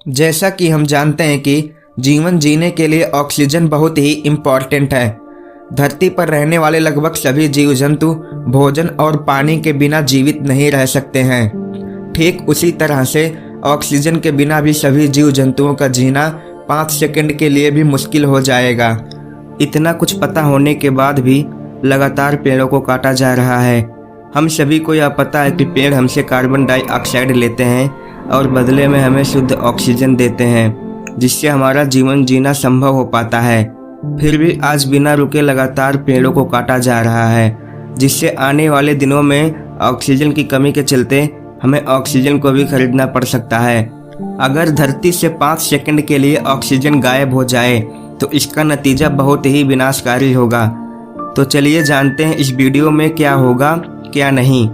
जैसा कि हम जानते हैं कि जीवन जीने के लिए ऑक्सीजन बहुत ही इम्पॉर्टेंट है। धरती पर रहने वाले लगभग सभी जीव जंतु भोजन और पानी के बिना जीवित नहीं रह सकते हैं। ठीक उसी तरह से ऑक्सीजन के बिना भी सभी जीव जंतुओं का जीना 5 सेकंड के लिए भी मुश्किल हो जाएगा। इतना कुछ पता होने के बाद भी लगातार पेड़ों को काटा जा रहा है। हम सभी को यह पता है कि पेड़ हमसे कार्बन डाइऑक्साइड लेते हैं और बदले में हमें शुद्ध ऑक्सीजन देते हैं, जिससे हमारा जीवन जीना संभव हो पाता है। फिर भी आज बिना रुके लगातार पेड़ों को काटा जा रहा है, जिससे आने वाले दिनों में ऑक्सीजन की कमी के चलते हमें ऑक्सीजन को भी खरीदना पड़ सकता है। अगर धरती से 5 सेकंड के लिए ऑक्सीजन गायब हो जाए तो इसका नतीजा बहुत ही विनाशकारी होगा। तो चलिए जानते हैं इस वीडियो में क्या होगा क्या नहीं।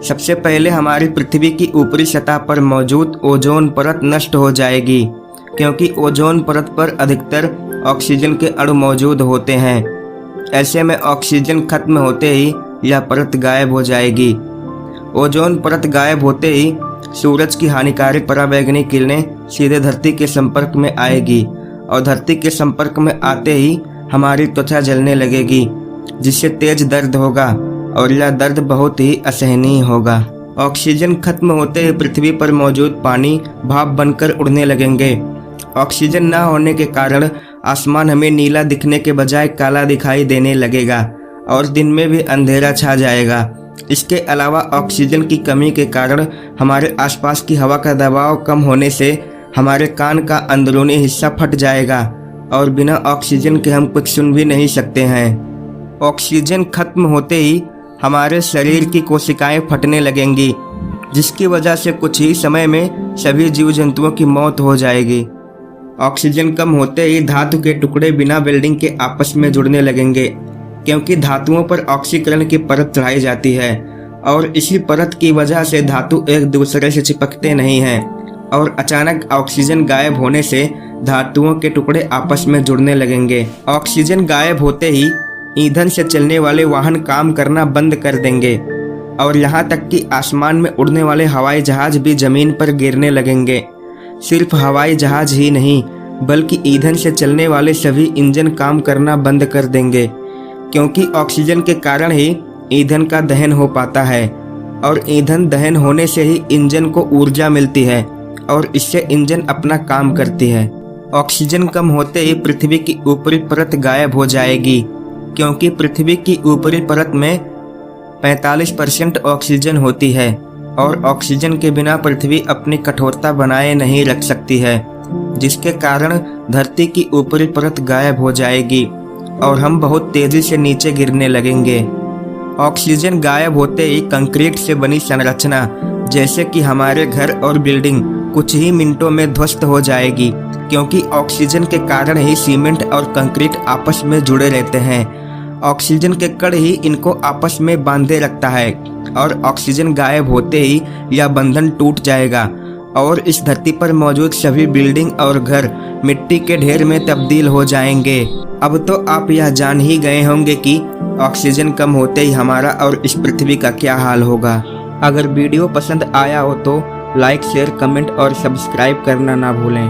सबसे पहले हमारी पृथ्वी की ऊपरी सतह पर मौजूद ओजोन परत नष्ट हो जाएगी, क्योंकि ओजोन परत पर अधिकतर ऑक्सीजन के अणु मौजूद होते हैं। ऐसे में ऑक्सीजन खत्म होते ही यह परत गायब हो जाएगी। ओजोन परत गायब होते ही सूरज की हानिकारक पराबैंगनी किरणें सीधे धरती के संपर्क में आएगी और धरती के संपर्क में आते ही हमारी त्वचा जलने लगेगी, जिससे तेज दर्द होगा और यह दर्द बहुत ही असहनीय होगा। ऑक्सीजन खत्म होते ही पृथ्वी पर मौजूद पानी भाप बनकर उड़ने लगेंगे। ऑक्सीजन न होने के कारण आसमान हमें नीला दिखने के बजाय काला दिखाई देने लगेगा और दिन में भी अंधेरा छा जाएगा। इसके अलावा ऑक्सीजन की कमी के कारण हमारे आसपास की हवा का दबाव कम होने से हमारे कान का अंदरूनी हिस्सा फट जाएगा और बिना ऑक्सीजन के हम कुछ सुन भी नहीं सकते हैं। ऑक्सीजन खत्म होते ही हमारे शरीर की कोशिकाएं फटने लगेंगी, जिसकी वजह से कुछ ही समय में सभी जीव जंतुओं की मौत हो जाएगी। ऑक्सीजन कम होते ही धातु के टुकड़े बिना वेल्डिंग के आपस में जुड़ने लगेंगे, क्योंकि धातुओं पर ऑक्सीकरण की परत चढ़ाई जाती है और इसी परत की वजह से धातु एक दूसरे से चिपकते नहीं हैं और अचानक ऑक्सीजन गायब होने से धातुओं के टुकड़े आपस में जुड़ने लगेंगे। ऑक्सीजन गायब होते ही ईंधन से चलने वाले वाहन काम करना बंद कर देंगे और यहाँ तक कि आसमान में उड़ने वाले हवाई जहाज भी जमीन पर गिरने लगेंगे। सिर्फ हवाई जहाज ही नहीं, बल्कि ईंधन से चलने वाले सभी इंजन काम करना बंद कर देंगे, क्योंकि ऑक्सीजन के कारण ही ईंधन का दहन हो पाता है और ईंधन दहन होने से ही इंजन को ऊर्जा मिलती है और इससे इंजन अपना काम करती है। ऑक्सीजन कम होते ही पृथ्वी की ऊपरी परत गायब हो जाएगी, क्योंकि पृथ्वी की ऊपरी परत में 45% ऑक्सीजन होती है और ऑक्सीजन के बिना पृथ्वी अपनी कठोरता बनाए नहीं रख सकती है, जिसके कारण धरती की ऊपरी परत गायब हो जाएगी और हम बहुत तेजी से नीचे गिरने लगेंगे। ऑक्सीजन गायब होते ही कंक्रीट से बनी संरचना जैसे कि हमारे घर और बिल्डिंग कुछ ही मिनटों में ध्वस्त हो जाएगी, क्योंकि ऑक्सीजन के कारण ही सीमेंट और कंक्रीट आपस में जुड़े रहते हैं। ऑक्सीजन के कण ही इनको आपस में बांधे रखता है और ऑक्सीजन गायब होते ही यह बंधन टूट जाएगा और इस धरती पर मौजूद सभी बिल्डिंग और घर मिट्टी के ढेर में तब्दील हो जाएंगे। अब तो आप यह जान ही गए होंगे कि ऑक्सीजन कम होते ही हमारा और इस पृथ्वी का क्या हाल होगा। अगर वीडियो पसंद आया हो तो लाइक, शेयर, कमेंट और सब्सक्राइब करना ना भूलें।